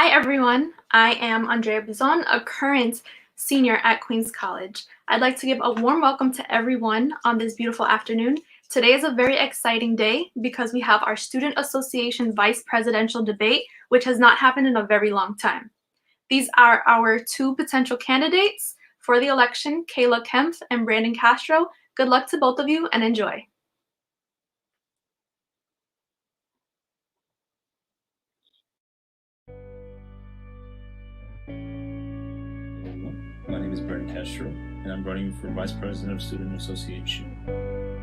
Hi everyone, I am Andrea Bizon, a current senior at Queens College. I'd like to give a warm welcome to everyone on this beautiful afternoon. Today is a very exciting day because we have our Student Association Vice Presidential debate, which has not happened in a very long time. These are our two potential candidates for the election, Kayla Kemp and Brandon Castro. Good luck to both of you and enjoy. My name is Brandon Castro, and I'm running for Vice President of Student Association.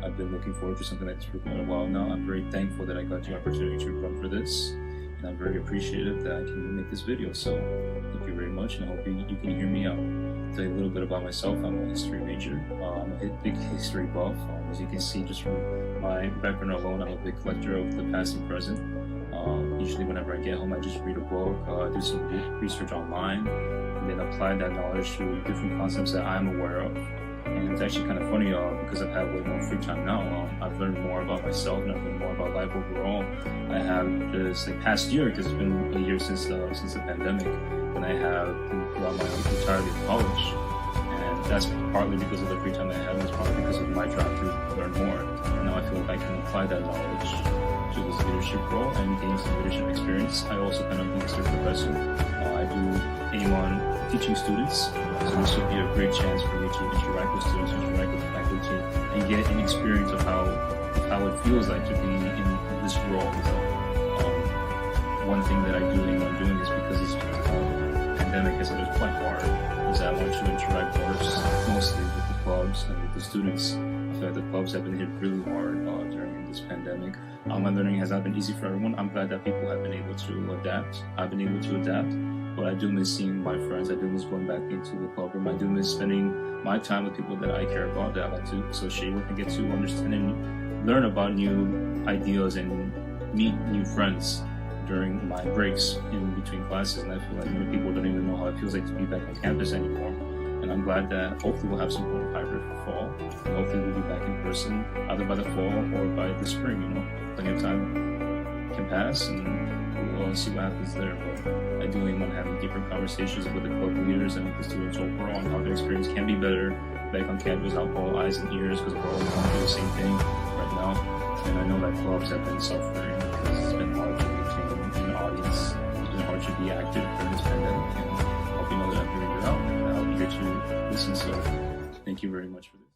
I've been looking forward to something like this for quite a while now. I'm very thankful that I got the opportunity to run for this, and I'm very appreciative that I can make this video. So thank you very much, and I hope you can hear me out. I'll tell you a little bit about myself. I'm a history major. I'm a big history buff. As you can see just from my background alone, I'm a big collector of the past and present. Usually whenever I get home, I just read a book, do some research online, and then apply that knowledge to different concepts that I'm aware of. And it's actually kind of funny because I've had way more free time now. I've learned more about myself and I've learned more about life overall. I have this past year, because it's been a year since the pandemic, and I have throughout my entirety of college. And that's partly because of the free time that I have, and it's partly because of my drive to learn more. And now I feel like I can apply that knowledge to this leadership role and gain some leadership experience. I also kind of be a history professor. I do aim on teaching students, so this would be a great chance for me to interact with students, interact with faculty, and get an experience of how it feels like to be in this role. One thing that I do aim on doing is because this pandemic has been quite hard, is I want to interact mostly with the clubs and with the students. I feel like the clubs have been hit really hard during this pandemic. Online learning has not been easy for everyone. I'm glad that people have been able to adapt. I've been able to adapt, but I do miss seeing my friends. I do miss going back into the club room. I do miss spending my time with people that I care about, that I like to associate with, and get to understand and learn about new ideas and meet new friends during my breaks in between classes. And I feel like many people don't even know how it feels like to be back on campus anymore. And I'm glad that hopefully we'll have some form of hybrid for fall. And hopefully we'll be back in person either by the fall or by the spring. Plenty of time can pass and we'll see what happens there. But I do aim on having deeper conversations with the club leaders and with the students overall on how their experience can be better back on campus, without all eyes and ears, because we're all going through the same thing right now. And I know that clubs have been suffering because it's been hard to maintain an audience. It's been hard to be active during this pandemic. And I hope you know that I'm hearing you out, and I hope you get to listen. So thank you very much for this.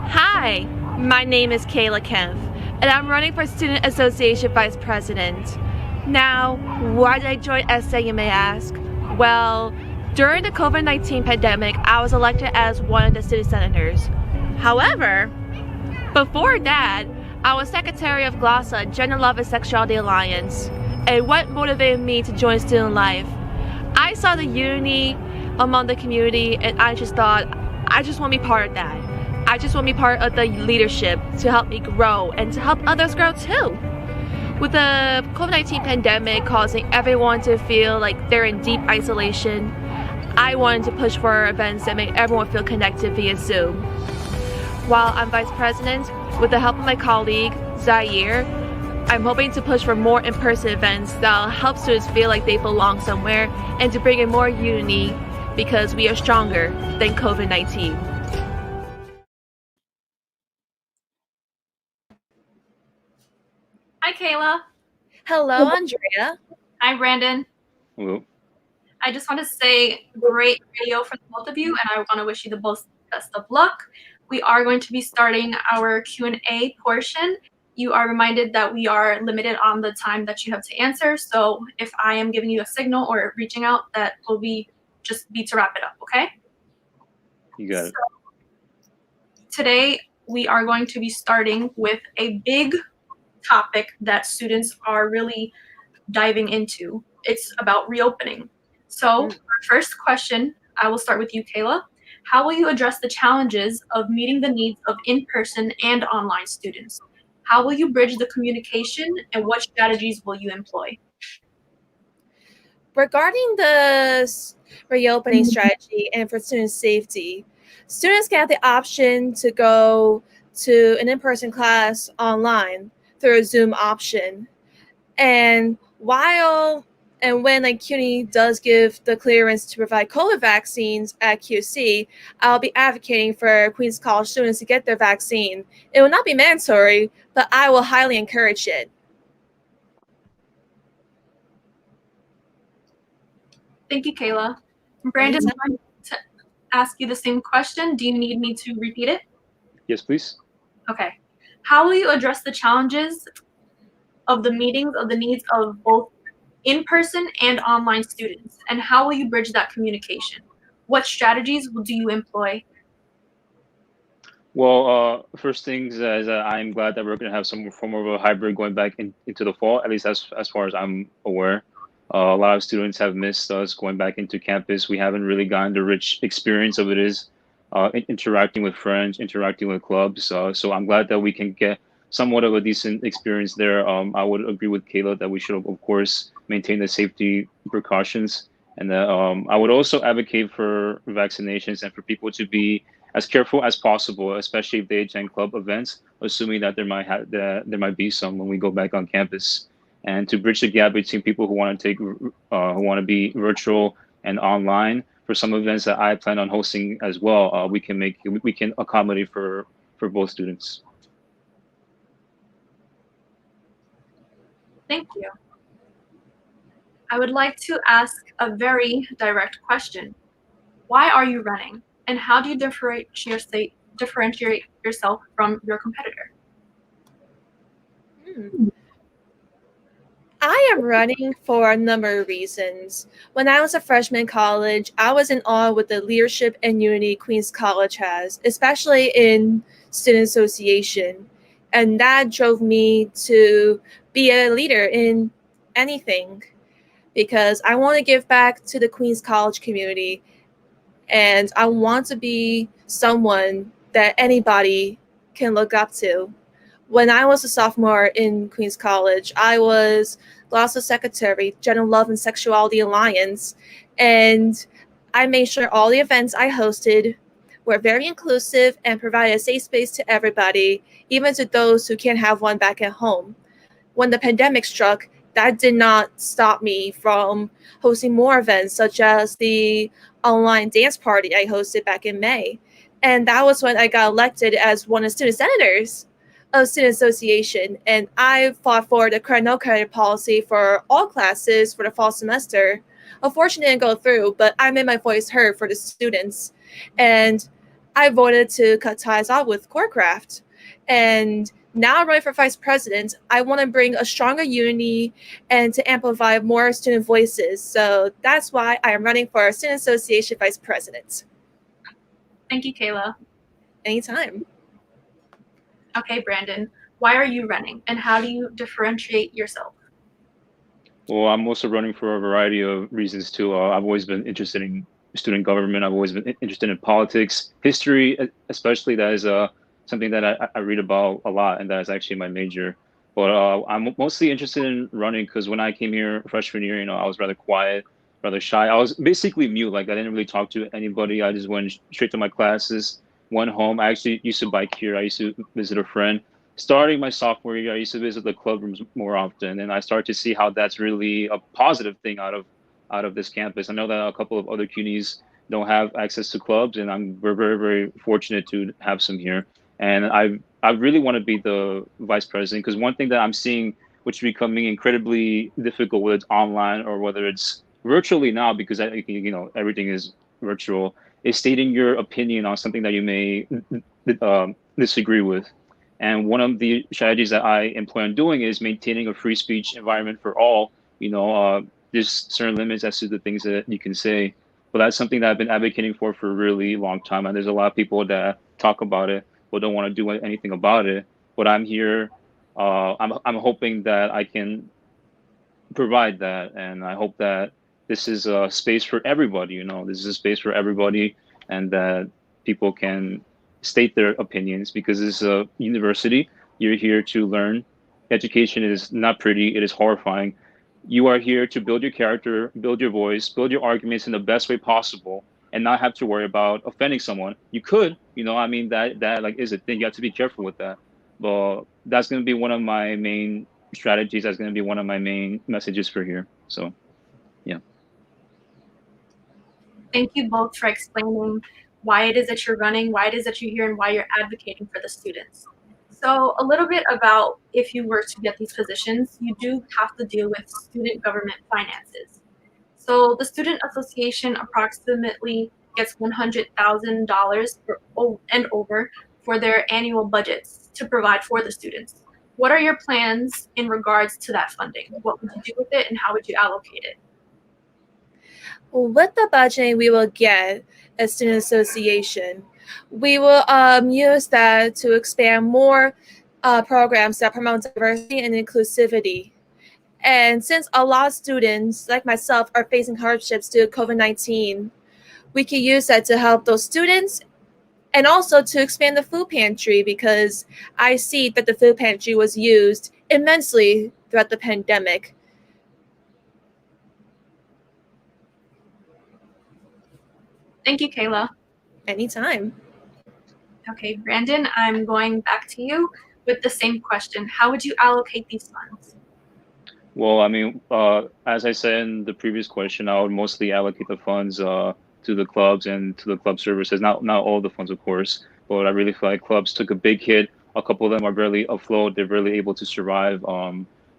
Hi, my name is Kayla Kemp, and I'm running for Student Association Vice President. Now, why did I join SA, you may ask? Well, during the COVID-19 pandemic, I was elected as one of the student senators. However, before that, I was Secretary of GLASA, Gender, Love, and Sexuality Alliance. And what motivated me to join student life? I saw the unity among the community, and I just thought, I just want to be part of that. I just want to be part of the leadership to help me grow and to help others grow too. With the COVID-19 pandemic causing everyone to feel like they're in deep isolation, I wanted to push for events that make everyone feel connected via Zoom. While I'm Vice President, with the help of my colleague, Zaire, I'm hoping to push for more in-person events that'll help students feel like they belong somewhere and to bring in more unity because we are stronger than COVID-19. Hi Kayla. Hello, Andrea. Hi Brandon. Hello. I just want to say great video for the both of you, and I want to wish you the best of luck. We are going to be starting our Q&A portion. You are reminded that we are limited on the time that you have to answer, so if I am giving you a signal or reaching out, that will just be to wrap it up, okay? You got it. So, today, we are going to be starting with a big topic that students are really diving into. It's about reopening. So our first question, I will start with you, Kayla. How will you address the challenges of meeting the needs of in-person and online students? How will you bridge the communication, and what strategies will you employ? Regarding the reopening strategy and for student safety, students get the option to go to an in-person class online through a Zoom option. And when like CUNY does give the clearance to provide COVID vaccines at QC, I'll be advocating for Queens College students to get their vaccine. It will not be mandatory, but I will highly encourage it. Thank you, Kayla. Brandon, I want to ask you the same question. Do you need me to repeat it? Yes, please. Okay. How will you address the challenges of the meetings of the needs of both in-person and online students? And how will you bridge that communication? What strategies do you employ? Well, first things is I'm glad that we're going to have some form of a hybrid going back into the fall, at least as far as I'm aware. A lot of students have missed us going back into campus. We haven't really gotten the rich experience of it is interacting with friends, interacting with clubs. So I'm glad that we can get somewhat of a decent experience there. I would agree with Kayla that we should, of course, maintain the safety precautions. And that I would also advocate for vaccinations and for people to be as careful as possible, especially if they attend club events, assuming that there might be some when we go back on campus, and to bridge the gap between people who want to who want to be virtual and online. For some events that I plan on hosting as well, we can accommodate for both students. Thank you. I would like to ask a very direct question. Why are you running? And how do you differentiate yourself from your competitor? I am running for a number of reasons. When I was a freshman in college, I was in awe with the leadership and unity Queens College has, especially in student association. And that drove me to be a leader in anything because I want to give back to the Queens College community. And I want to be someone that anybody can look up to. When I was a sophomore in Queens College, I was Gloucester Secretary, General Love and Sexuality Alliance, and I made sure all the events I hosted were very inclusive and provided a safe space to everybody, even to those who can't have one back at home. When the pandemic struck, that did not stop me from hosting more events, such as the online dance party I hosted back in May. And that was when I got elected as one of the student senators of Student Association. And I fought for the credit no credit policy for all classes for the fall semester. Unfortunately, it didn't go through, but I made my voice heard for the students. And I voted to cut ties off with Corecraft. And now I'm running for vice president. I want to bring a stronger unity and to amplify more student voices. So that's why I am running for Student Association vice president. Thank you, Kayla. Anytime. Okay, Brandon, why are you running and how do you differentiate yourself? Well, I'm also running for a variety of reasons too. I've always been interested in student government. I've always been interested in politics, history, especially. That is something that I read about a lot, and that is actually my major. But I'm mostly interested in running because when I came here freshman year, I was rather quiet, rather shy. I was basically mute. Like I didn't really talk to anybody. I just went straight to my classes, went home. I actually used to bike here. I used to visit a friend. Starting my sophomore year, I used to visit the club rooms more often, and I started to see how that's really a positive thing out of this campus. I know that a couple of other CUNYs don't have access to clubs, and we're very, very fortunate to have some here. And I really want to be the vice president because one thing that I'm seeing, which is becoming incredibly difficult, whether it's online or whether it's virtually now, because everything is virtual, is stating your opinion on something that you may disagree with. And one of the strategies that I employ on doing is maintaining a free speech environment for all. There's certain limits as to the things that you can say, but that's something that I've been advocating for a really long time. And there's a lot of people that talk about it but don't want to do anything about it. But I'm here. I'm hoping that I can provide that, and I hope that this is a space for everybody. This is a space for everybody, and that people can state their opinions because this is a university. You're here to learn. Education is not pretty. It is horrifying. You are here to build your character, build your voice, build your arguments in the best way possible, and not have to worry about offending someone. You could, that like is a thing. You have to be careful with that. But that's going to be one of my main strategies. That's going to be one of my main messages for here. So, yeah. Thank you both for explaining why it is that you're running, why it is that you're here, and why you're advocating for the students. So, a little bit about if you were to get these positions, you do have to deal with student government finances. So, the Student Association approximately gets $100,000 and over for their annual budgets to provide for the students. What are your plans in regards to that funding? What would you do with it, and how would you allocate it? With the budget we will get as student association, we will use that to expand more programs that promote diversity and inclusivity. And since a lot of students, like myself, are facing hardships due to COVID-19, we can use that to help those students and also to expand the food pantry because I see that the food pantry was used immensely throughout the pandemic. Thank you, Kayla. Anytime. Okay, Brandon, I'm going back to you with the same question. How would you allocate these funds? Well, I mean, as I said in the previous question, I would mostly allocate the funds to the clubs and to the club services. Not all the funds, of course, but I really feel like clubs took a big hit. A couple of them are barely afloat. They're barely able to survive.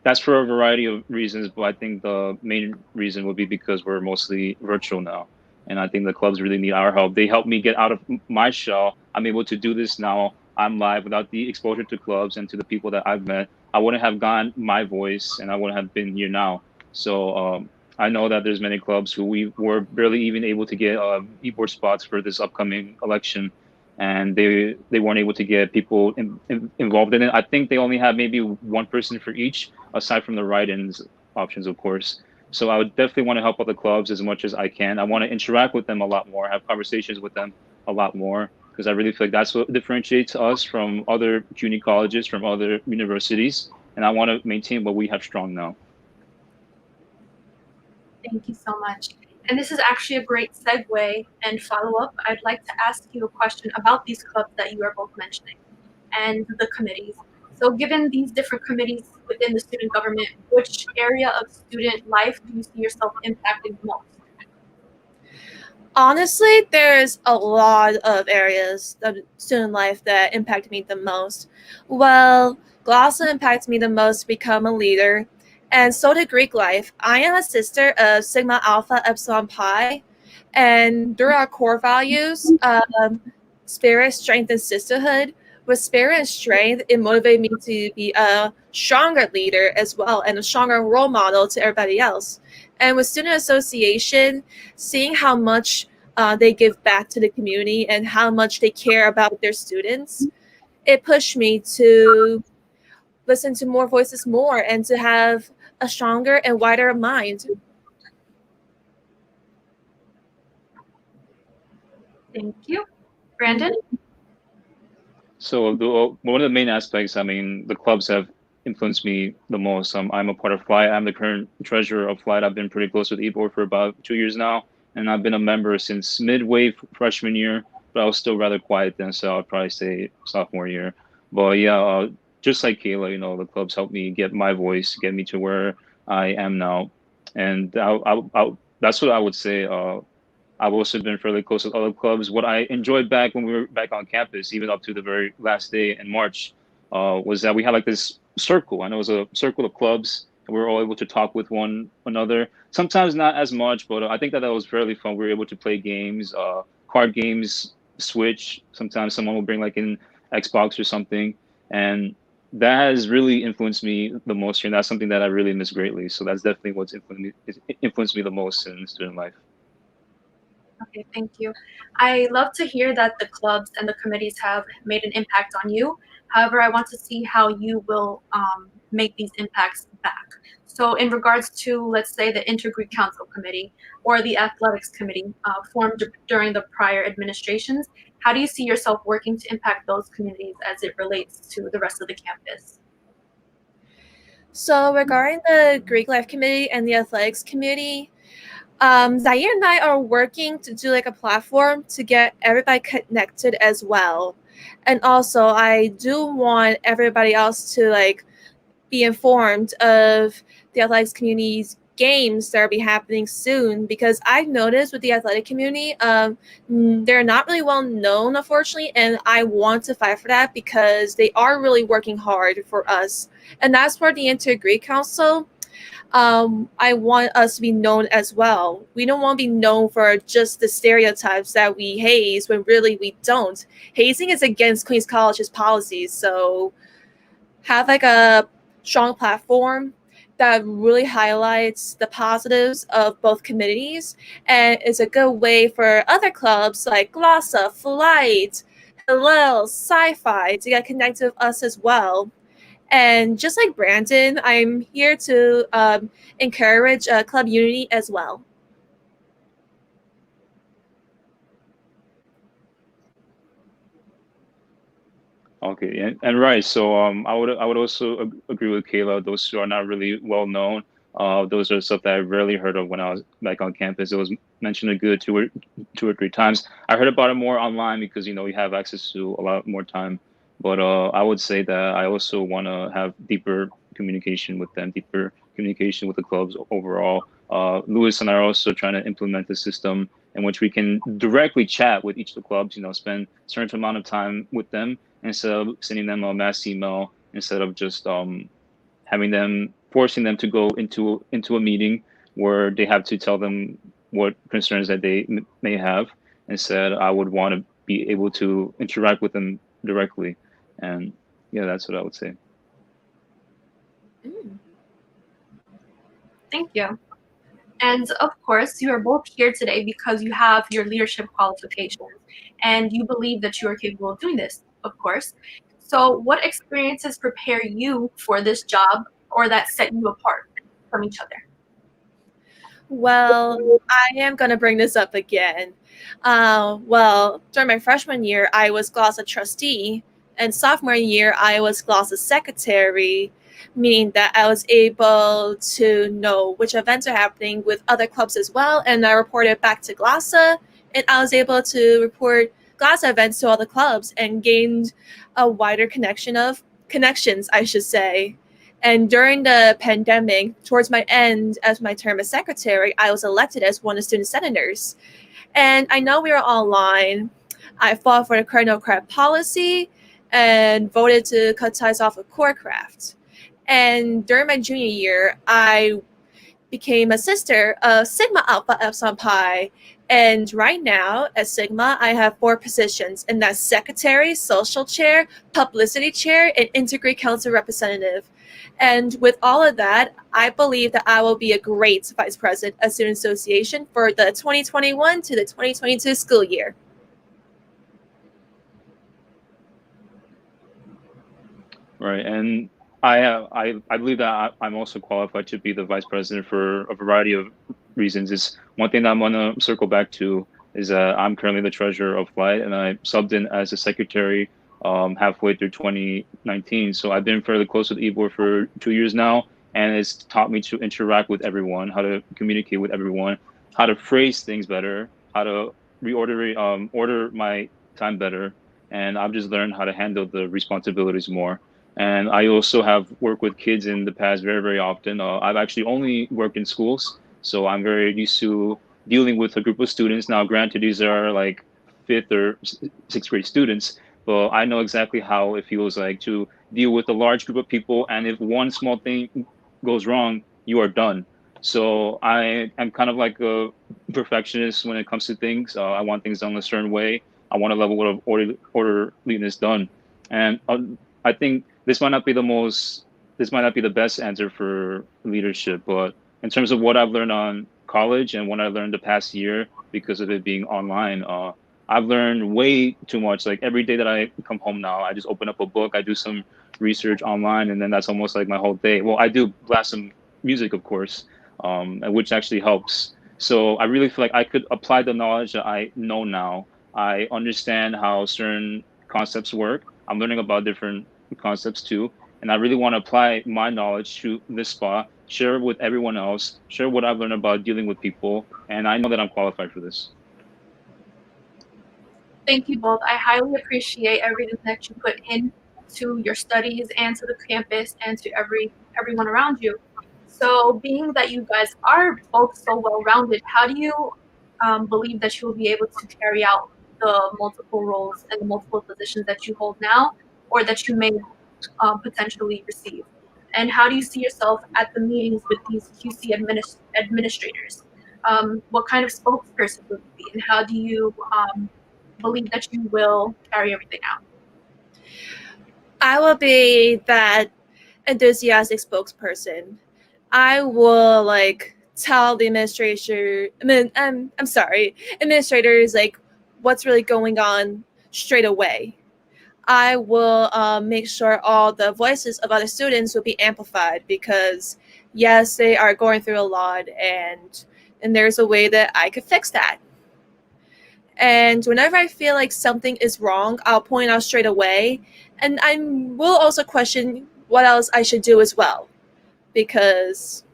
That's for a variety of reasons, but I think the main reason would be because we're mostly virtual now, and I think the clubs really need our help. They helped me get out of my shell. I'm able to do this now. I'm live without the exposure to clubs and to the people that I've met. I wouldn't have gotten my voice and I wouldn't have been here now. So I know that there's many clubs who we were barely even able to get e-board spots for this upcoming election, and they weren't able to get people involved in it. I think they only have maybe one person for each, aside from the write-ins options, of course. So I would definitely want to help out the clubs as much as I can. I want to interact with them a lot more, have conversations with them a lot more, because I really feel like that's what differentiates us from other community colleges, from other universities, and I want to maintain what we have strong now. Thank you so much. And this is actually a great segue and follow up. I'd like to ask you a question about these clubs that you are both mentioning and the committees. So, given these different committees within the student government, which area of student life do you see yourself impacting the most? Honestly, there's a lot of areas of student life that impacted me the most. Well, Glossa impacted me the most to become a leader, and so did Greek life. I am a sister of Sigma Alpha Epsilon Pi, and through our core values, spirit, strength, and sisterhood, with spirit and strength, it motivated me to be a stronger leader as well and a stronger role model to everybody else. And with student association, seeing how much they give back to the community and how much they care about their students, it pushed me to listen to more voices more and to have a stronger and wider mind. Thank you. Brandon? So one of the main aspects, I mean, the clubs have influenced me the most. I'm a part of Flight. I'm the current treasurer of Flight. I've been pretty close with eBoard for about 2 years now, and I've been a member since midway freshman year, but I was still rather quiet then, so I'd probably say sophomore year. But yeah, just like Kayla, the clubs helped me get my voice, get me to where I am now, and that's what I would say. I've also been fairly close with other clubs. What I enjoyed back when we were back on campus, even up to the very last day in March, was that we had like this circle. I know it was a circle of clubs, and we were all able to talk with one another. Sometimes not as much, but I think that was fairly fun. We were able to play games, card games, Switch. Sometimes someone will bring like an Xbox or something, and that has really influenced me the most. And that's something that I really miss greatly. So that's definitely what's influenced me the most in student life. Okay, thank you. I love to hear that the clubs and the committees have made an impact on you. However, I want to see how you will make these impacts back. So, in regards to, let's say, the Intergreek Council Committee or the Athletics Committee formed during the prior administrations, how do you see yourself working to impact those communities as it relates to the rest of the campus? So regarding the Greek Life Committee and the Athletics Committee, Zaire and I are working to do like a platform to get everybody connected as well. And also, I do want everybody else to be informed of the athletics community's games that will be happening soon, because I've noticed with the athletic community, they're not really well known, unfortunately, and I want to fight for that because they are really working hard for us. And that's where the Integrate Council, I want us to be known as well. We don't want to be known for just the stereotypes that we haze when really we don't. Hazing is against Queens College's policies, so have a strong platform that really highlights the positives of both communities, and is a good way for other clubs like Glossa, Flight, Hillel, Sci-Fi to get connected with us as well. And just like Brandon, I'm here to encourage club unity as well. Okay, and right. So I would also agree with Kayla. Those two are not really well known. Those are stuff that I rarely heard of when I was back on campus. It was mentioned a good two or three times. I heard about it more online because you have access to a lot more time. But I would say that I also want to have deeper communication with them, deeper communication with the clubs overall. Lewis and I are also trying to implement a system in which we can directly chat with each of the clubs. Spend a certain amount of time with them instead of sending them a mass email, instead of just forcing them to go into a meeting where they have to tell them what concerns that they may have. Instead, I would want to be able to interact with them directly, and yeah, that's what I would say. Thank you. And of course, you are both here today because you have your leadership qualifications and you believe that you are capable of doing this, of course. So, what experiences prepare you for this job or that set you apart from each other? Well, I am going to bring this up again. Well, during my freshman year, I was Glossa trustee, and sophomore year, I was Glossa secretary, meaning that I was able to know which events are happening with other clubs as well, and I reported back to Glossa, and I was able to report Glossa events to all the clubs and gained a wider connections, I should say. And during the pandemic, towards my end as my term as secretary, I was elected as one of the student senators. And I know we were online. I fought for the cardinal craft policy and voted to cut ties off of Corecraft. And during my junior year, I became a sister of Sigma Alpha Epsilon Pi. And right now at Sigma, I have 4 positions, and that's secretary, social chair, publicity chair, and integrate council representative. And with all of that, I believe that I will be a great vice president of Student Association for the 2021 to the 2022 school year. Right, and I believe that I'm also qualified to be the vice president for a variety of reasons. Is one thing that I'm gonna circle back to is that I'm currently the treasurer of Flight, and I subbed in as a secretary halfway through 2019. So I've been fairly close with Ybor for 2 years now, and it's taught me to interact with everyone, how to communicate with everyone, how to phrase things better, how to order my time better, and I've just learned how to handle the responsibilities more. And I also have worked with kids in the past very, very often. I've actually only worked in schools, so I'm very used to dealing with a group of students. Now, granted, these are like fifth or sixth grade students, but I know exactly how it feels like to deal with a large group of people. And if one small thing goes wrong, you are done. So I am kind of like a perfectionist when it comes to things. I want things done a certain way. I want a level of orderliness done. And I think this might not be the best answer for leadership, but in terms of what I've learned on college and what I learned the past year because of it being online, I've learned way too much. Like every day that I come home now, I just open up a book, I do some research online, and then that's almost like my whole day. Well, I do blast some music, of course, which actually helps. So I really feel like I could apply the knowledge that I know now. I understand how certain concepts work. I'm learning about different concepts too. And I really want to apply my knowledge to this spot, share it with everyone else, share what I've learned about dealing with people. And I know that I'm qualified for this. Thank you both. I highly appreciate everything that you put in to your studies and to the campus and to everyone around you. So, being that you guys are both so well-rounded, how do you believe that you will be able to carry out the multiple roles and the multiple positions that you hold now, or that you may potentially receive? And how do you see yourself at the meetings with these QC administrators? What kind of spokesperson will you be, and how do you believe that you will carry everything out? I will be that enthusiastic spokesperson. I will like tell the administration. I'm sorry, administrators like what's really going on straight away. I will make sure all the voices of other students will be amplified because yes, they are going through a lot, and there's a way that I could fix that. And whenever I feel like something is wrong, I'll point out straight away. And I will also question what else I should do as well, because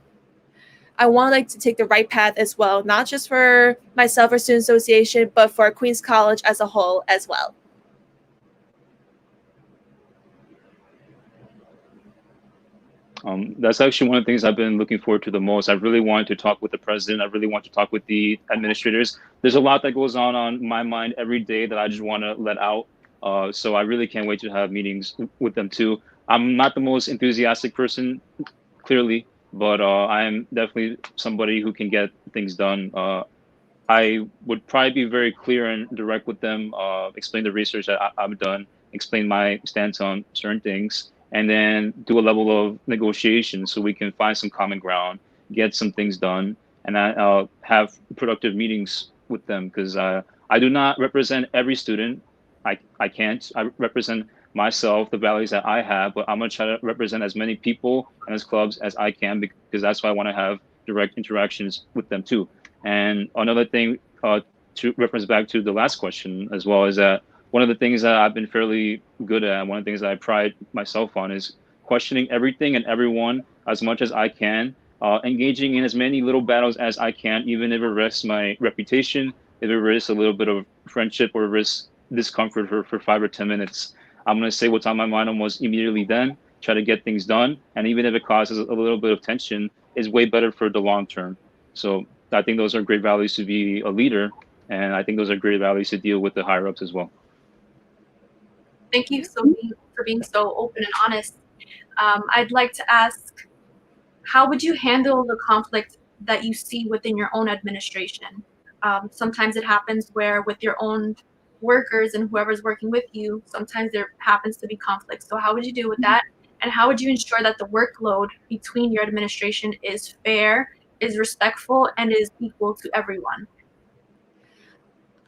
I want like to take the right path as well, not just for myself or student association, but for Queens College as a whole as well. That's actually one of the things I've been looking forward to the most. I really wanted to talk with the president. I really want to talk with the administrators. There's a lot that goes on my mind every day that I just want to let out. So I really can't wait to have meetings with them too. I'm not the most enthusiastic person, clearly, but I am definitely somebody who can get things done. I would probably be very clear and direct with them, explain the research that I've done, explain my stance on certain things, and then do a level of negotiation so we can find some common ground, get some things done, and have productive meetings with them because I do not represent every student. I can't. I represent myself, the values that I have, but I'm going to try to represent as many people and as clubs as I can because that's why I want to have direct interactions with them too. And another thing to reference back to the last question as well is that one of the things that I've been fairly good at, one of the things that I pride myself on is questioning everything and everyone as much as I can, engaging in as many little battles as I can, even if it risks my reputation, if it risks a little bit of friendship or risks discomfort for 5 or 10 minutes. I'm going to say what's on my mind almost immediately then, try to get things done. And even if it causes a little bit of tension, is way better for the long term. So I think those are great values to be a leader. And I think those are great values to deal with the higher ups as well. Thank you for being so open and honest. I'd like to ask, how would you handle the conflict that you see within your own administration? Sometimes it happens where with your own workers and whoever's working with you, sometimes there happens to be conflict. So how would you deal with that? And how would you ensure that the workload between your administration is fair, is respectful, and is equal to everyone?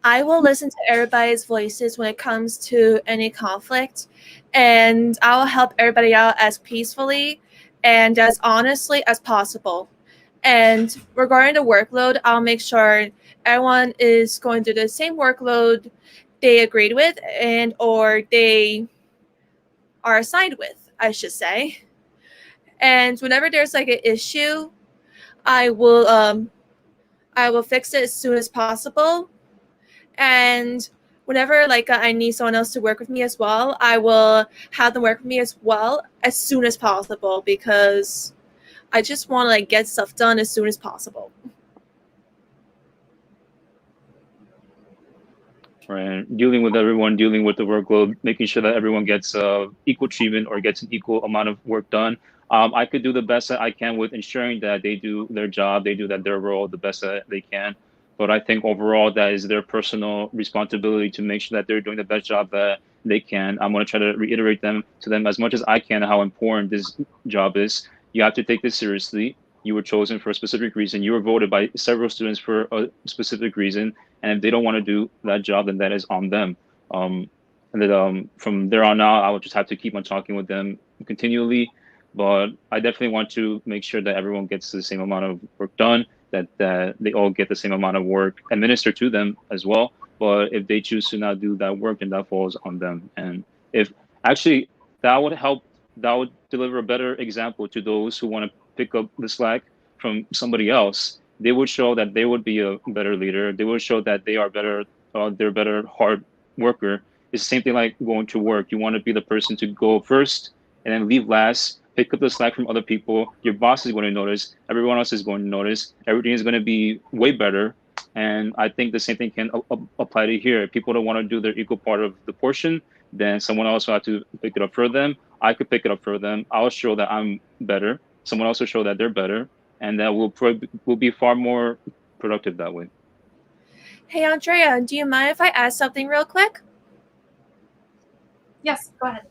I will listen to everybody's voices when it comes to any conflict, and I will help everybody out as peacefully and as honestly as possible. And regarding the workload, I'll make sure everyone is going to do the same workload they agreed with and or they are assigned with, I should say. And whenever there's like an issue, I will I will fix it as soon as possible. And whenever like I need someone else to work with me as well, I will have them work with me as well as soon as possible because I just want to like get stuff done as soon as possible. Right. Dealing with everyone, dealing with the workload, making sure that everyone gets equal treatment or gets an equal amount of work done. I could do the best that I can with ensuring that they do their job, they do that their role the best that they can. But I think overall that is their personal responsibility to make sure that they're doing the best job that they can. I'm going to try to reiterate to them as much as I can how important this job is. You have to take this seriously. You were chosen for a specific reason. You were voted by several students for a specific reason. And if they don't want to do that job, then that is on them. And then from there on out, I will just have to keep on talking with them continually. But I definitely want to make sure that everyone gets the same amount of work done, that they all get the same amount of work administered to them as well. But if they choose to not do that work, then that falls on them. And if actually that would help, that would deliver a better example to those who want to pick up the slack from somebody else. They would show that they would be a better leader. They would show that they are better. They're better hard worker. It's the same thing like going to work. You want to be the person to go first and then leave last, pick up the slack from other people. Your boss is going to notice. Everyone else is going to notice. Everything is going to be way better. And I think the same thing can apply to here. If people don't want to do their equal part of the portion, then someone else will have to pick it up for them. I could pick it up for them. I'll show that I'm better. Someone else will show that they're better. And that will be far more productive that way. Hey, Andrea, do you mind if I ask something real quick? Yes, go ahead.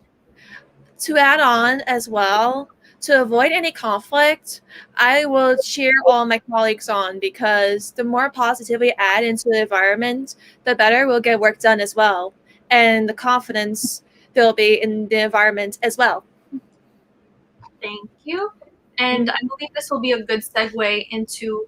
To add on as well, to avoid any conflict, I will cheer all my colleagues on, because the more positivity we add into the environment, the better we'll get work done as well. And the confidence there'll be in the environment as well. Thank you. And I believe this will be a good segue into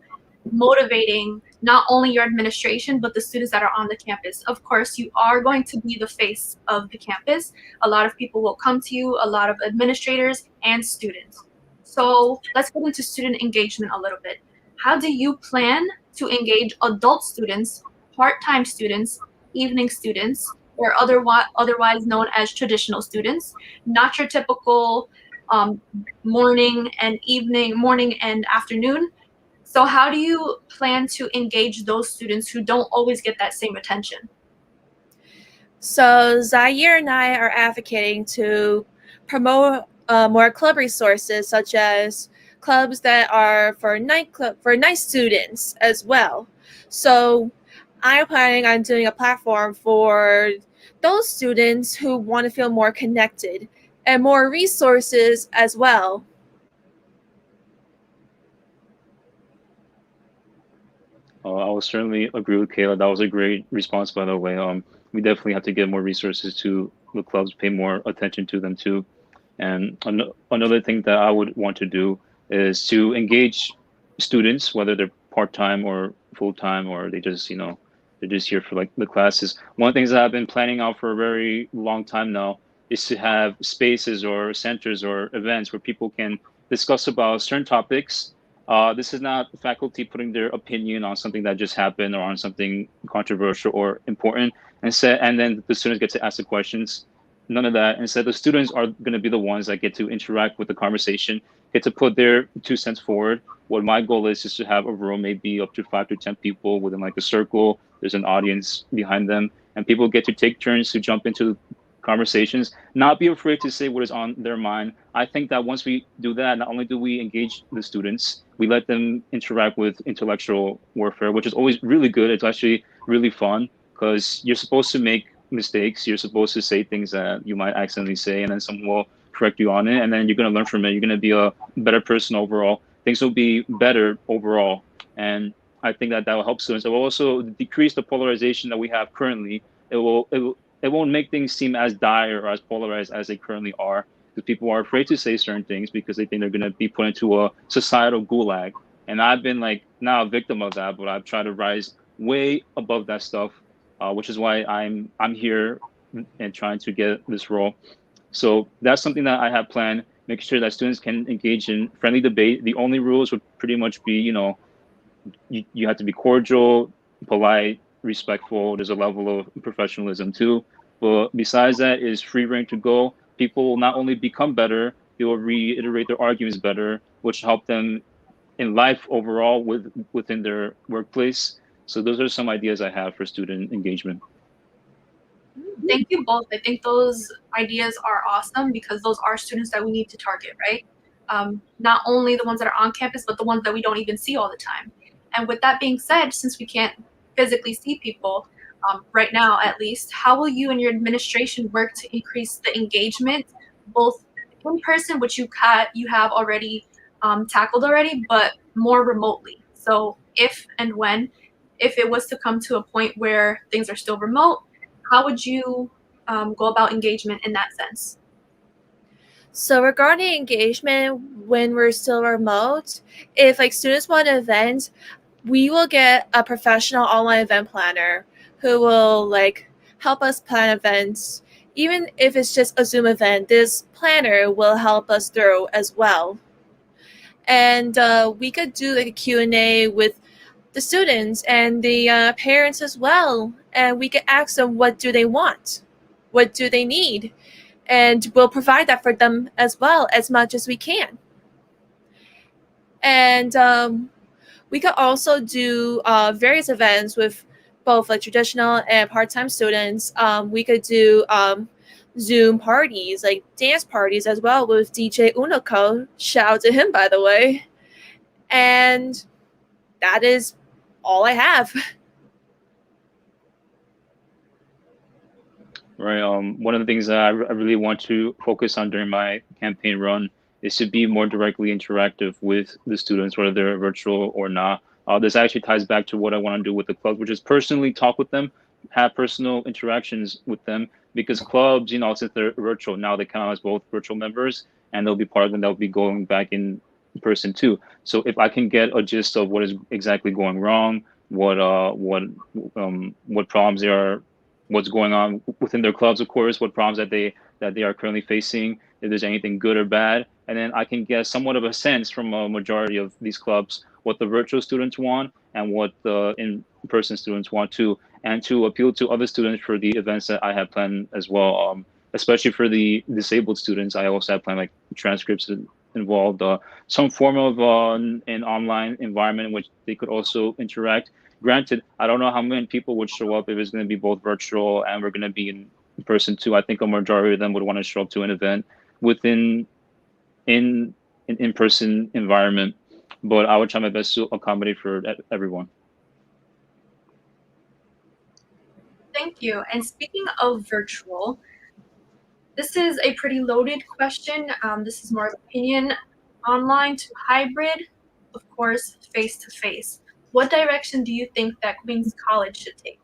motivating not only your administration, but the students that are on the campus. Of course, you are going to be the face of the campus. A lot of people will come to you, a lot of administrators and students. So let's get into student engagement a little bit. How do you plan to engage adult students, part-time students, evening students, or otherwise known as traditional students, not your typical morning and afternoon? So how do you plan to engage those students who don't always get that same attention? So Zaire and I are advocating to promote more club resources, such as clubs that are for night students as well. So I'm planning on doing a platform for those students who want to feel more connected, and more resources as well. I will certainly agree with Kayla. That was a great response, by the way. We definitely have to get more resources to the clubs, pay more attention to them too. And another thing that I would want to do is to engage students, whether they're part-time or full-time, or they just, they're just here for like the classes. One of the things that I've been planning out for a very long time now is to have spaces or centers or events where people can discuss about certain topics. This is not faculty putting their opinion on something that just happened or on something controversial or important, and then the students get to ask the questions. None of that. Instead, the students are going to be the ones that get to interact with the conversation, get to put their 2 cents forward. What my goal is to have a room, maybe up to 5 to 10 people within like a circle. There's an audience behind them, and people get to take turns to jump into conversations, not be afraid to say what is on their mind. I think that once we do that, not only do we engage the students, we let them interact with intellectual warfare, which is always really good. It's actually really fun because you're supposed to make mistakes. You're supposed to say things that you might accidentally say, and then someone will correct you on it, and then you're going to learn from it. You're going to be a better person overall. Things will be better overall, and I think that will help students. It will also decrease the polarization that we have currently. It won't make things seem as dire or as polarized as they currently are, because people are afraid to say certain things because they think they're going to be put into a societal gulag. And I've been like now a victim of that, but I've tried to rise way above that stuff, which is why I'm here and trying to get this role. So that's something that I have planned. Make sure that students can engage in friendly debate. The only rules would pretty much be, you have to be cordial, polite, respectful. There's a level of professionalism too. But besides that, is free reign to go. People will not only become better, they will reiterate their arguments better, which help them in life overall within their workplace. So those are some ideas I have for student engagement. Thank you both. I think those ideas are awesome because those are students that we need to target, right? Not only the ones that are on campus, but the ones that we don't even see all the time. And with that being said, since we can't physically see people right now, at least, how will you and your administration work to increase the engagement, both in person, which you have already tackled already, but more remotely? So if it was to come to a point where things are still remote, how would you go about engagement in that sense? So regarding engagement when we're still remote, if like students want an event, we will get a professional online event planner who will like help us plan events. Even if it's just a Zoom event, this planner will help us through as well. And we could do like a Q&A with the students and the parents as well. and we can ask them what do they want, what do they need, and we'll provide that for them as well as much as we can. And we could also do various events with both like traditional and part-time students. We could do Zoom parties, like dance parties as well with DJ Unico. Shout out to him, by the way. And that is all I have. Right. One of the things that I really want to focus on during my campaign run is to be more directly interactive with the students, whether they're virtual or not. This actually ties back to what I want to do with the club, which is personally talk with them, have personal interactions with them, because clubs, since they're virtual, now they count as both virtual members, and they'll be part of them. They'll be going back in person too. So if I can get a gist of what is exactly going wrong, what problems there are, what's going on within their clubs, of course, what problems that they are currently facing, if there's anything good or bad, and then I can get somewhat of a sense from a majority of these clubs what the virtual students want and what the in-person students want too, and to appeal to other students for the events that I have planned as well. Especially for the disabled students, I also have planned like transcripts involved, some form of an online environment in which they could also interact. Granted, I don't know how many people would show up if it's going to be both virtual and we're going to be in person too. I think a majority of them would want to show up to an event within in an in-person environment, but I would try my best to accommodate for everyone. Thank you. And speaking of virtual, this is a pretty loaded question. This is more of opinion. Online to hybrid, of course, face to face. What direction do you think that Queens College should take?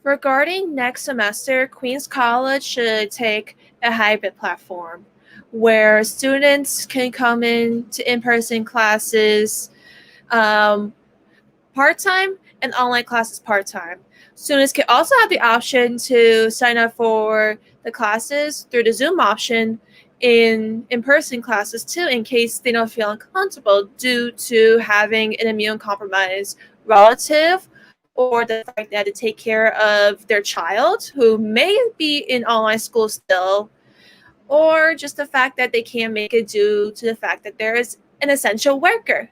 Regarding next semester, Queens College should take a hybrid platform where students can come in to in-person classes part-time and online classes part-time. Students can also have the option to sign up for the classes through the Zoom option in-person classes too, in case they don't feel uncomfortable due to having an immune compromised relative, or the fact they had to take care of their child who may be in online school still, or just the fact that they can't make it due to the fact that there is an essential worker.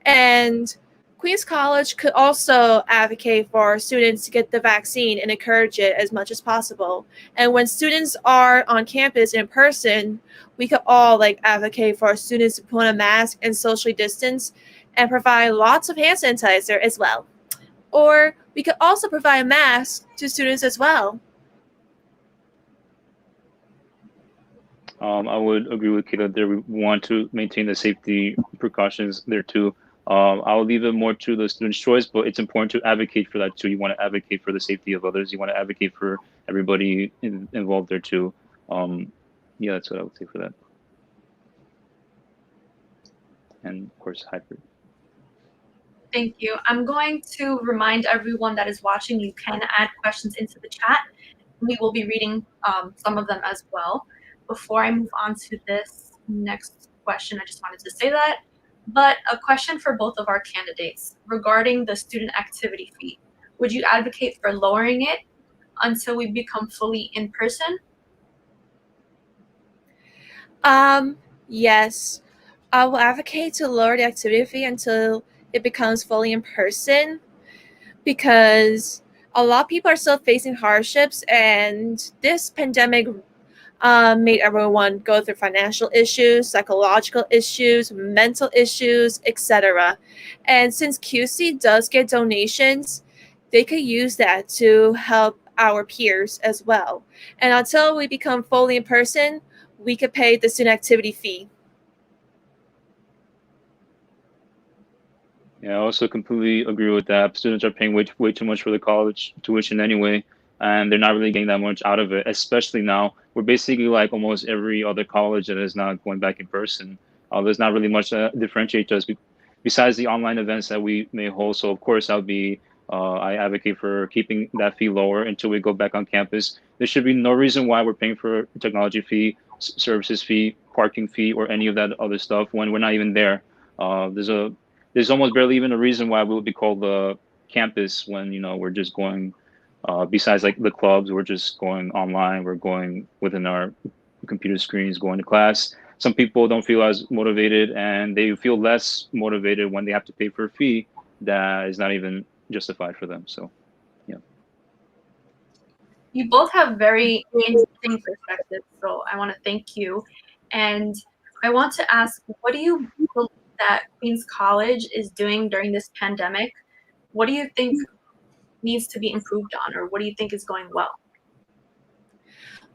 And Queens College could also advocate for students to get the vaccine and encourage it as much as possible. And when students are on campus in person, we could all advocate for our students to put on a mask and socially distance and provide lots of hand sanitizer as well. Or we could also provide masks to students as well. I would agree with Kayla there. We want to maintain the safety precautions there too. I'll leave it more to the student's choice, but it's important to advocate for that too. You want to advocate for the safety of others. You want to advocate for everybody involved there too. Yeah, that's what I would say for that. And of course, hybrid. Thank you. I'm going to remind everyone that is watching, you can add questions into the chat. We will be reading some of them as well. Before I move on to this next question, I just wanted to say that. But a question for both of our candidates regarding the student activity fee. Would you advocate for lowering it until we become fully in person? Yes. I will advocate to lower the activity fee until it becomes fully in person, because a lot of people are still facing hardships, and this pandemic made everyone go through financial issues, psychological issues, mental issues, etc. And since QC does get donations, they could use that to help our peers as well. And until we become fully in person, we could pay the student activity fee. Yeah, I also completely agree with that. Students are paying way too much for the college tuition anyway, and they're not really getting that much out of it, especially now. We're basically like almost every other college that is not going back in person. There's not really much that differentiates us besides the online events that we may hold. So of course, I advocate for keeping that fee lower until we go back on campus. There should be no reason why we're paying for technology fee, services fee, parking fee, or any of that other stuff when we're not even there. There's almost barely even a reason why we would be called campus when we're just going. Besides like the clubs, we're just going online. We're going within our computer screens, going to class. Some people don't feel as motivated, and they feel less motivated when they have to pay for a fee that is not even justified for them. So, yeah. You both have very interesting perspectives, so I want to thank you. And I want to ask, what do you believe that Queens College is doing during this pandemic? What do you think needs to be improved on, or what do you think is going well?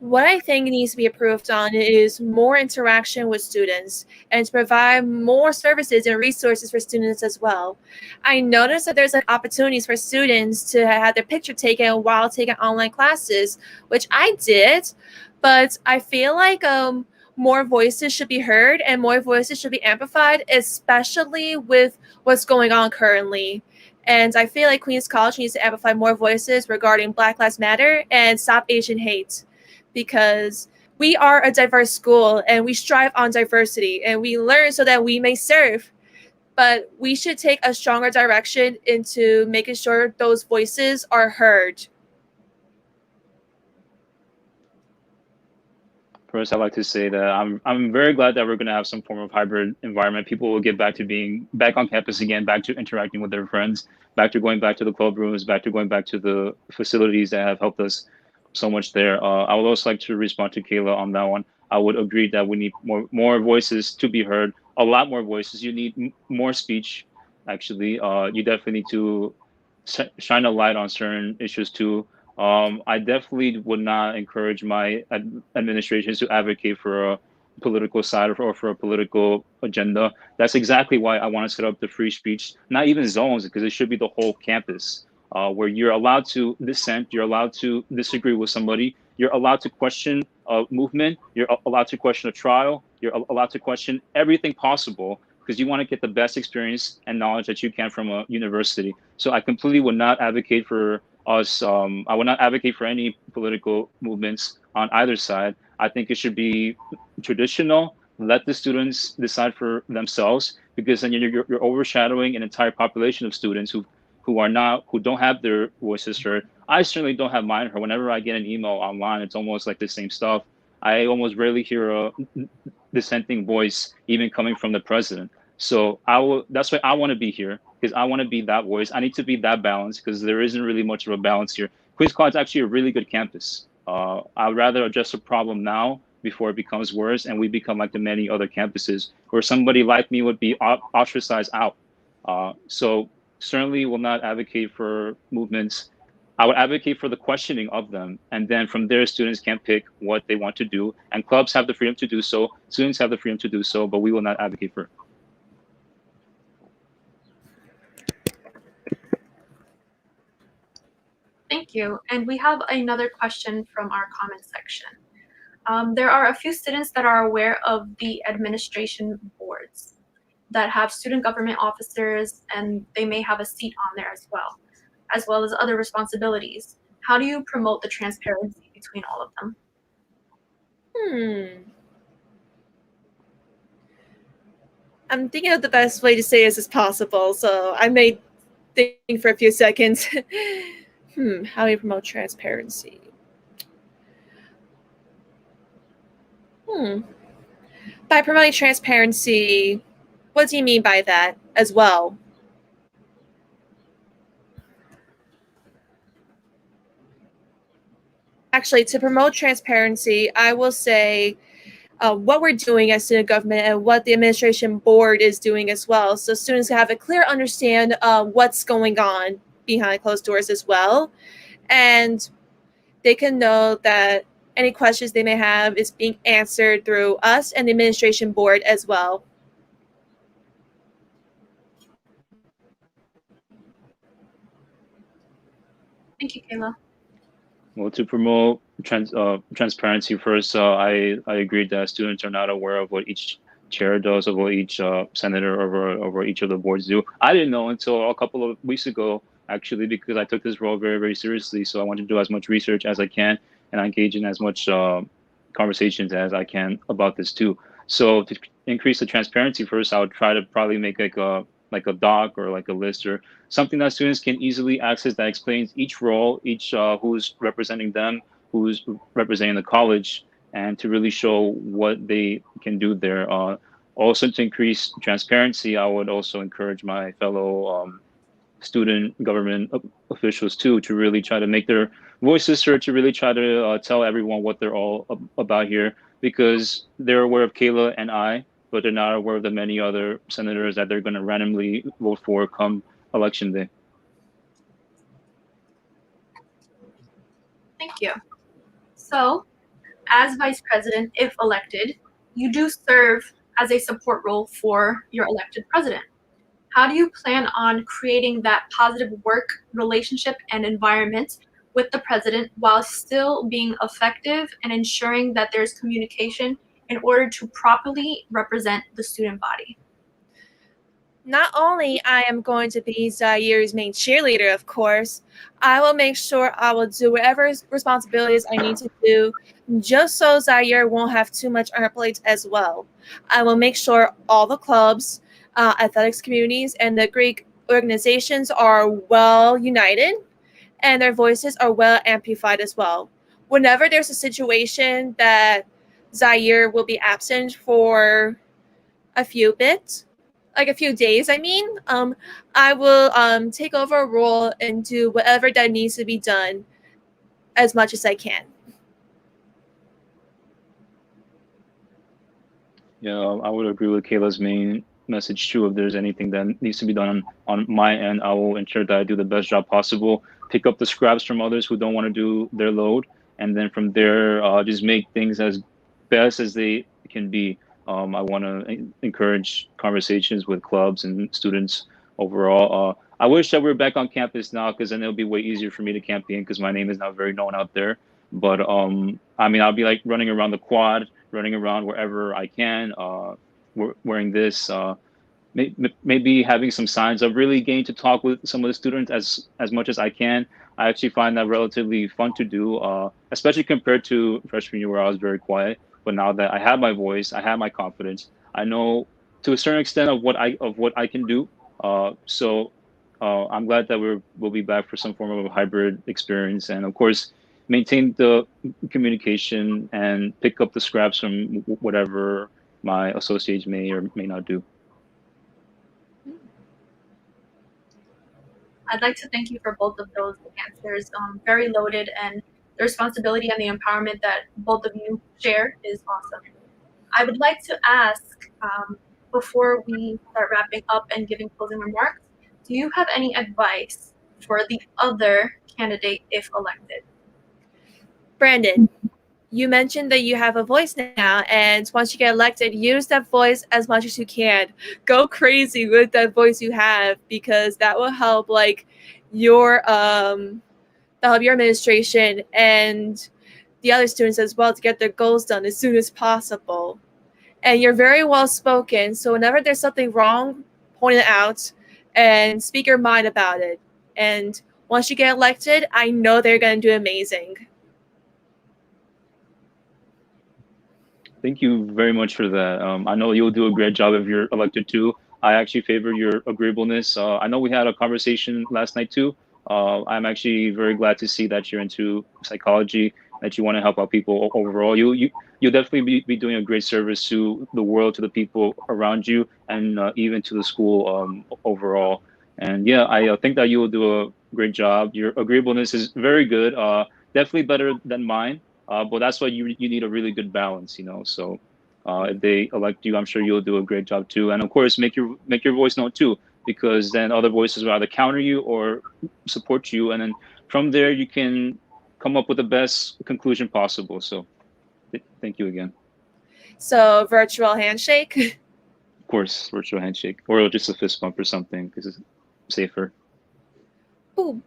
What I think needs to be improved on is more interaction with students and to provide more services and resources for students as well. I noticed that there's like opportunities for students to have their picture taken while taking online classes, which I did, but I feel like more voices should be heard and more voices should be amplified, especially with what's going on currently. And I feel like Queens College needs to amplify more voices regarding Black Lives Matter and stop Asian hate, because we are a diverse school and we strive on diversity and we learn so that we may serve. But we should take a stronger direction into making sure those voices are heard. First, I'd like to say that I'm very glad that we're going to have some form of hybrid environment. People will get back to being back on campus again, back to interacting with their friends, back to going back to the club rooms, back to going back to the facilities that have helped us so much there. I would also like to respond to Kayla on that one. I would agree that we need more voices to be heard, a lot more voices. You need more speech, actually. You definitely need to shine a light on certain issues too. I definitely would not encourage my administrations to advocate for a political side or for a political agenda. That's exactly why I want to set up the free speech, not even zones, because it should be the whole campus, where you're allowed to dissent, you're allowed to disagree with somebody, you're allowed to question a movement, you're allowed to question a trial, you're allowed to question everything possible because you want to get the best experience and knowledge that you can from a university. So I completely would not advocate for us. I would not advocate for any political movements on either side. I think it should be traditional. Let the students decide for themselves, because then you're overshadowing an entire population of students who don't have their voices heard. I certainly don't have mine heard. Whenever I get an email online, it's almost like the same stuff. I almost rarely hear a dissenting voice, even coming from the president. So that's why I want to be here, because I want to be that voice. I need to be that balance, because there isn't really much of a balance here. Queens College is actually a really good campus. I'd rather address a problem now before it becomes worse and we become like the many other campuses where somebody like me would be ostracized out. So certainly will not advocate for movements. I would advocate for the questioning of them. And then from there, students can pick what they want to do. And clubs have the freedom to do so. Students have the freedom to do so, but we will not advocate for it. Thank you. And we have another question from our comment section. There are a few students that are aware of the administration boards that have student government officers, and they may have a seat on there as well as other responsibilities. How do you promote the transparency between all of them? I'm thinking of the best way to say this as possible, so I may think for a few seconds. How do you promote transparency? By promoting transparency, what do you mean by that as well? Actually, to promote transparency, I will say what we're doing as student government and what the administration board is doing as well. So students have a clear understand of what's going on behind closed doors as well. And they can know that any questions they may have is being answered through us and the administration board as well. Thank you, Kayla. Well, to promote transparency first, I agree that students are not aware of what each chair does, of what each senator over each of the boards do. I didn't know until a couple of weeks ago, actually, because I took this role very, very seriously. So I want to do as much research as I can and engage in as much conversations as I can about this too. So to increase the transparency first, I would try to probably make like like a doc or like a list or something that students can easily access that explains each role, each who's representing them, who's representing the college, and to really show what they can do there. Also, to increase transparency, I would also encourage my fellow student government officials too to really try to make their voices heard, to really try to tell everyone what they're all about here, because they're aware of Kayla and I, but they're not aware of the many other senators that they're going to randomly vote for come election day. Thank you. So, as vice president, if elected, you do serve as a support role for your elected president. How do you plan on creating that positive work relationship and environment with the president while still being effective and ensuring that there's communication in order to properly represent the student body? Not only I am going to be Zaire's main cheerleader, of course, I will make sure I will do whatever responsibilities I need to do just so Zaire won't have too much on her plate as well. I will make sure all the clubs, athletics communities, and the Greek organizations are well united and their voices are well amplified as well. Whenever there's a situation that Zaire will be absent for a few bits, like a few days, I will take over a role and do whatever that needs to be done as much as I can. Yeah, I would agree with Kayla's main message too. If there's anything that needs to be done on my end, I will ensure that I do the best job possible, pick up the scraps from others who don't want to do their load, and then from there, just make things as best as they can be. I want to encourage conversations with clubs and students overall. I wish that we are back on campus now, because then it'll be way easier for me to campaign, because my name is now very known out there. But I mean, I'll be like running around the quad, running around wherever I can, wearing this, maybe having some signs of really getting to talk with some of the students as much as I can. I actually find that relatively fun to do, especially compared to freshman year where I was very quiet. But now that I have my voice, I have my confidence, I know to a certain extent of what I can do. I'm glad that we'll be back for some form of a hybrid experience, and of course maintain the communication and pick up the scraps from whatever my associates may or may not do. I'd like to thank you for both of those answers. Very loaded, and the responsibility and the empowerment that both of you share is awesome. I would like to ask, before we start wrapping up and giving closing remarks, do you have any advice for the other candidate if elected? Brandon, you mentioned that you have a voice now, and once you get elected, use that voice as much as you can. Go crazy with that voice you have, because that will help your administration and the other students as well to get their goals done as soon as possible. And you're very well spoken, so whenever there's something wrong, point it out and speak your mind about it. And once you get elected, I know they're going to do amazing. Thank you very much for that. I know you'll do a great job if you're elected too. I actually favor your agreeableness. I know we had a conversation last night too. I'm actually very glad to see that you're into psychology, that you want to help out people overall. You'll definitely be doing a great service to the world, to the people around you, and even to the school overall. And yeah, I think that you will do a great job. Your agreeableness is very good. Definitely better than mine. But that's why you need a really good balance, you know. So if they elect you, I'm sure you'll do a great job too. And of course, make your voice known too, because then other voices will either counter you or support you, and then from there you can come up with the best conclusion possible. So thank you again. So, virtual handshake. Of course, virtual handshake or just a fist bump or something, because it's safer. Boom.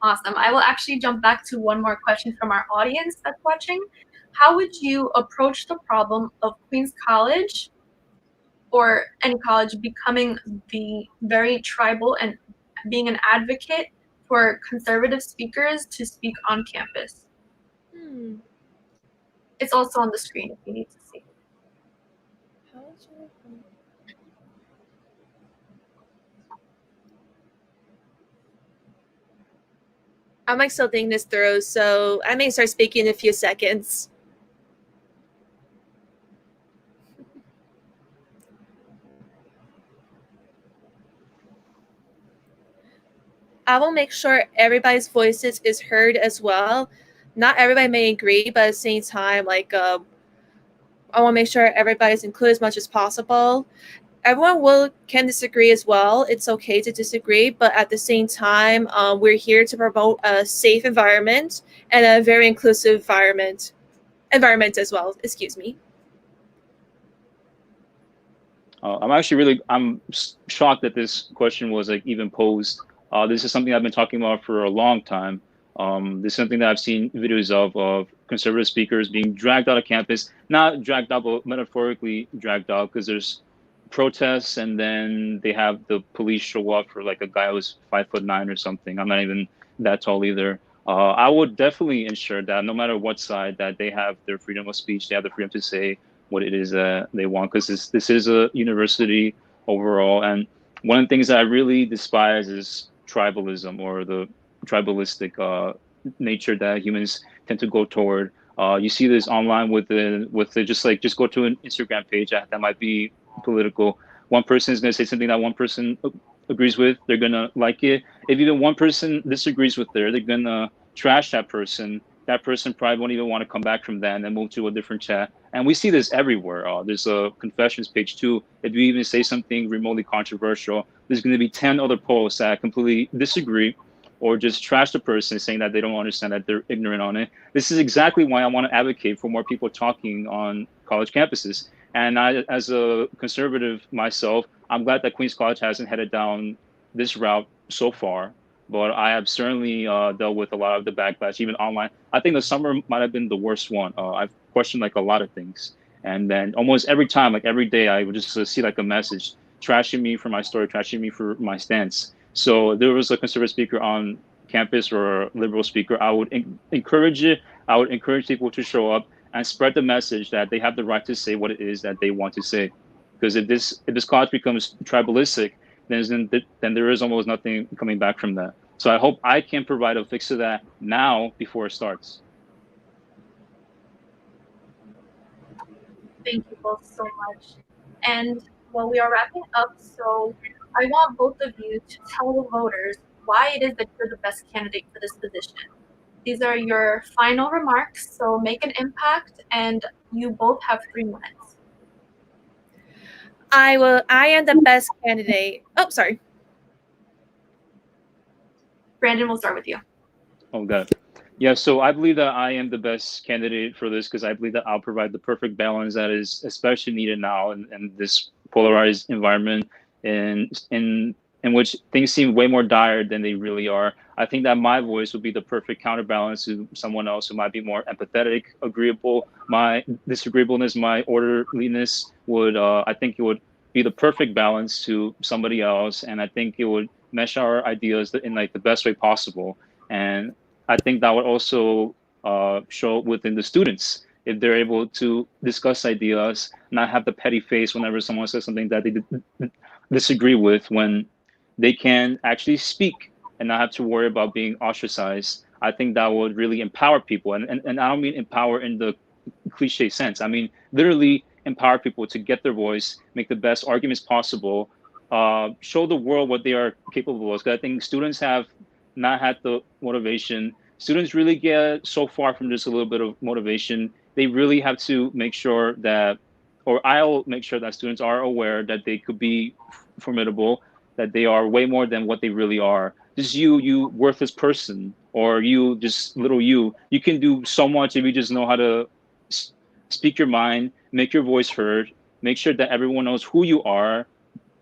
Awesome. I will actually jump back to one more question from our audience that's watching. How would you approach the problem of Queens College or any college becoming the very tribal and being an advocate for conservative speakers to speak on campus? It's also on the screen if you need to see. How would you I'm like still thinking this through, so I may start speaking in a few seconds. I will make sure everybody's voices is heard as well. Not everybody may agree, but at the same time, I want to make sure everybody's included as much as possible. Everyone can disagree as well. It's okay to disagree, but at the same time, we're here to promote a safe environment and a very inclusive environment as well. Excuse me. I'm shocked that this question was like even posed. This is something I've been talking about for a long time. This is something that I've seen videos of conservative speakers being dragged out of campus, not dragged out, but metaphorically dragged out because there's protests and then they have the police show up for like a guy who's 5'9" or something. I'm not even that tall either. I would definitely ensure that no matter what side, that they have their freedom of speech, they have the freedom to say what it is that they want, because this is a university overall. And one of the things that I really despise is tribalism, or the tribalistic nature that humans tend to go toward. You see this online with the just go to an Instagram page that might be political. One person is going to say something that one person agrees with, they're going to like it. If even one person disagrees with they're going to trash that person. That person probably won't even want to come back from that and then move to a different chat. And we see this everywhere. There's a confessions page too. If you even say something remotely controversial, there's going to be 10 other posts that completely disagree or just trash the person, saying that they don't understand, that they're ignorant on it. This is exactly why I want to advocate for more people talking on college campuses. And I, as a conservative myself, I'm glad that Queens College hasn't headed down this route so far. But I have certainly dealt with a lot of the backlash, even online. I think the summer might have been the worst one. I've questioned like a lot of things. And then almost every time, like every day, I would just see like a message trashing me for my story, trashing me for my stance. So there was a conservative speaker on campus or a liberal speaker. I would encourage it. I would encourage people to show up and spread the message that they have the right to say what it is that they want to say. Because if this cause becomes tribalistic, then there is almost nothing coming back from that. So I hope I can provide a fix to that now before it starts. Thank you both so much. And well, we are wrapping up, so I want both of you to tell the voters why it is that you're the best candidate for this position. These are your final remarks, so make an impact, and you both have 3 minutes. I am the best candidate. Oh, sorry. Brandon, we'll start with you. Oh, God. Yeah, so I believe that I am the best candidate for this because I believe that I'll provide the perfect balance that is especially needed now in this polarized environment in which things seem way more dire than they really are. I think that my voice would be the perfect counterbalance to someone else who might be more empathetic, agreeable. My disagreeableness, my orderliness would, I think it would be the perfect balance to somebody else. And I think it would mesh our ideas in like the best way possible. And I think that would also show within the students if they're able to discuss ideas, not have the petty face whenever someone says something that they disagree with, when they can actually speak and not have to worry about being ostracized. I think that would really empower people. And I don't mean empower in the cliche sense. I mean, literally empower people to get their voice, make the best arguments possible, show the world what they are capable of. Because I think students have not had the motivation. Students really get so far from just a little bit of motivation. They really have to make sure that, or I'll make sure that students are aware that they could be formidable, that they are way more than what they really are. Just you worthless person, or you just little you can do so much if you just know how to speak your mind, make your voice heard, make sure that everyone knows who you are,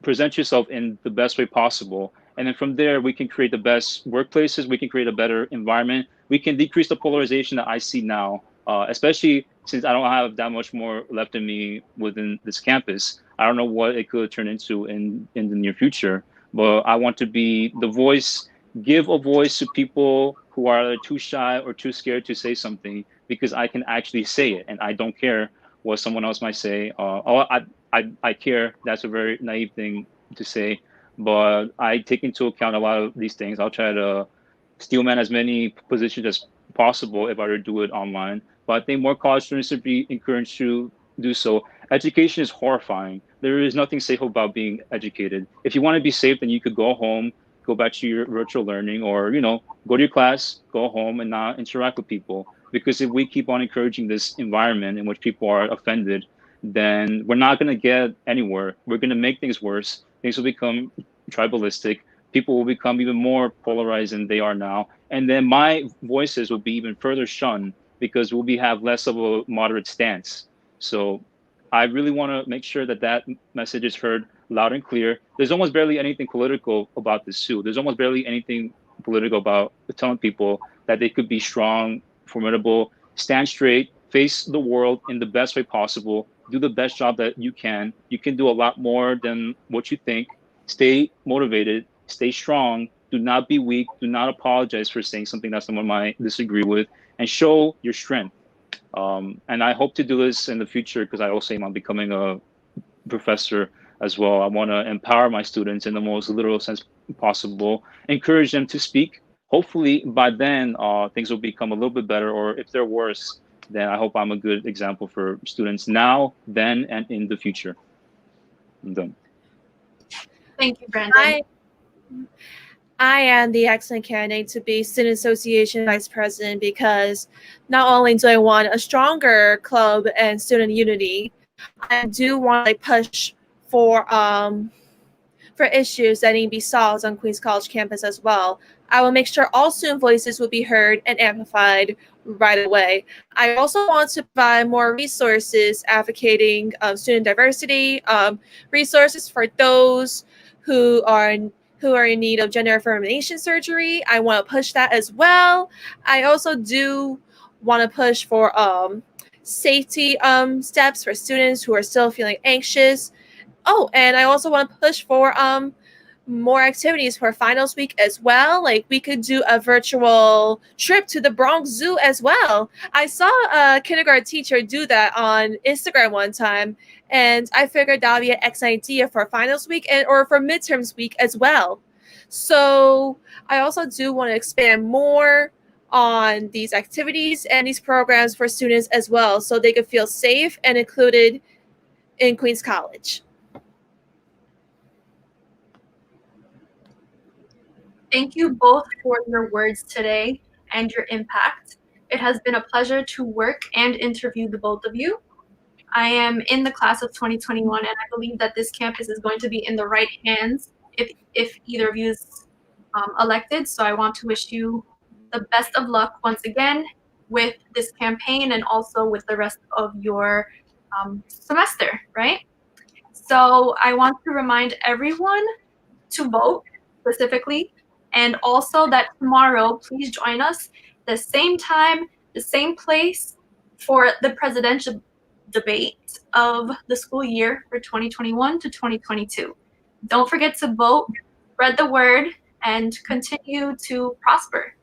present yourself in the best way possible. And then from there, we can create the best workplaces. We can create a better environment. We can decrease the polarization that I see now, especially since I don't have that much more left in me within this campus. I don't know what it could turn into in the near future, but I want to be the voice, give a voice to people who are either too shy or too scared to say something, because I can actually say it, and I don't care what someone else might say. I care. That's a very naive thing to say, but I take into account a lot of these things. I'll try to steelman as many positions as possible if I were to do it online. But I think more college students should be encouraged to do so. Education is horrifying. There is nothing safe about being educated. If you want to be safe, then you could go home, go back to your virtual learning, or go to your class, go home, and not interact with people. Because if we keep on encouraging this environment in which people are offended, then we're not going to get anywhere. We're going to make things worse. Things will become tribalistic. People will become even more polarized than they are now. And then my voices will be even further shunned because have less of a moderate stance. So I really want to make sure that that message is heard loud and clear. There's almost barely anything political about this suit. There's almost barely anything political about telling people that they could be strong, formidable, stand straight, face the world in the best way possible, do the best job that you can. You can do a lot more than what you think. Stay motivated, stay strong, do not be weak, do not apologize for saying something that someone might disagree with, and show your strength. And I hope to do this in the future because I also aim on becoming a professor as well. I want to empower my students in the most literal sense possible, encourage them to speak. Hopefully, by then, things will become a little bit better, or if they're worse, then I hope I'm a good example for students now, then, and in the future. I'm done. Thank you, Brandon. I am the excellent candidate to be Student Association Vice President because not only do I want a stronger club and student unity, I do want to push for issues that need to be solved on Queens College campus as well. I will make sure all student voices will be heard and amplified right away. I also want to provide more resources advocating student diversity, resources for those who are in need of gender affirmation surgery. I want to push that as well. I also do want to push for safety steps for students who are still feeling anxious. Oh, and I also want to push for more activities for finals week as well. Like we could do a virtual trip to the Bronx Zoo as well. I saw a kindergarten teacher do that on Instagram one time, and I figured that would be an excellent idea for finals week or for midterms week as well. So I also do want to expand more on these activities and these programs for students as well, so they could feel safe and included in Queens College. Thank you both for your words today and your impact. It has been a pleasure to work and interview the both of you. I am in the class of 2021, and I believe that this campus is going to be in the right hands if either of you is elected. So I want to wish you the best of luck once again with this campaign and also with the rest of your semester, right? So I want to remind everyone to vote specifically, and also that tomorrow, please join us the same time, the same place for the presidential debate of the school year for 2021 to 2022. Don't forget to vote, spread the word, and continue to prosper.